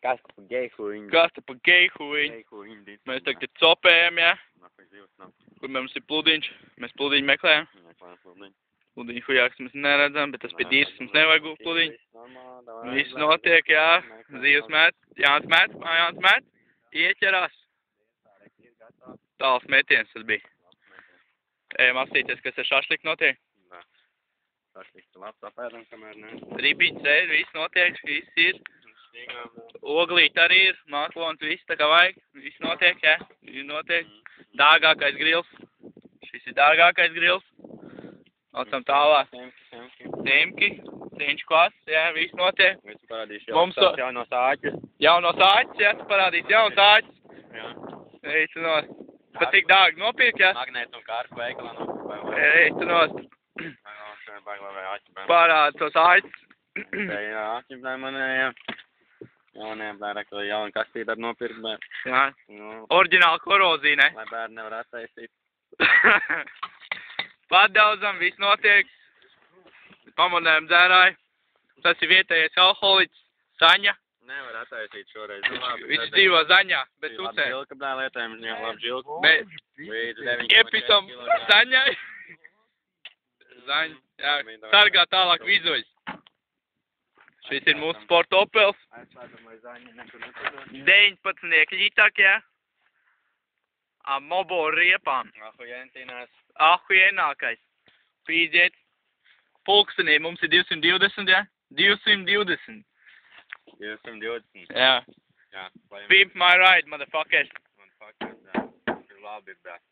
Kas pa gejhuiņu? Kas te pa gejhuiņu? Mēs tagad copējam, jā. Kur mums ir pludiņš? Mēs pludiņu meklējam. Pludiņu hujāks mēs neredzam, bet tas pie dīrs mums nevajag gūt pludiņu. Viss notiek, jā. Zīves met. Jānis met. Ieķerās. Tāls metiens tas bija. Ejam apstīties, kas ar šašliku notiek. Šašliks labs apēdam, kamēr ne. Ribiņš sēd, viss notiek, viss ir. Oglīt arī ir, māklons, viss tā kā vajag. Viss notiek, jā. Viss notiek. Dārgākais grils. Šis ir dārgākais grils. Atsam tālāk. Simki. Ciņš kvass, jā, viss notiek. Es parādīšu jaunos āķus. Jaunos āķus, jā, tu parādīsi jaunos āķus. Jā. Ej, tu nost. Pat cik dārgi nopirkt, jā? Magnētu un kārtu veikalā nopirkt. Ej, tu nost. Parādi tos āķus. Jā, āķi, blē, manējā. Jaunajā blē, ko jaunu kastīti ar nopirkt, blē. Jā. Oriģināla korozija, ne? Lai bērni nevar attaisīt. Pārdaudzam, viss notiek. Pamodējam dzērāju. Tas ir vietējais alkoholiķis. Saņa. Nevar attaisīt šoreiz. Viņš dzīvo Zaņā, bet Tucē. Labi žilka, blē, lietējam, viņam labi žilka. Iepisam Zaņai. Zaņa, jā, sargā tālāk vizuļus. Šis ir mūsu sporta Opels. 19 ļitak, jā. Ar mobo riepām. Ahujenākais. Pīdziet. Pulkstenī mums ir 220, jā? 220. 220. Jā. Jā. Pimp my ride, motherfuckers. Motherfuckers, jā. Ir labi, bet.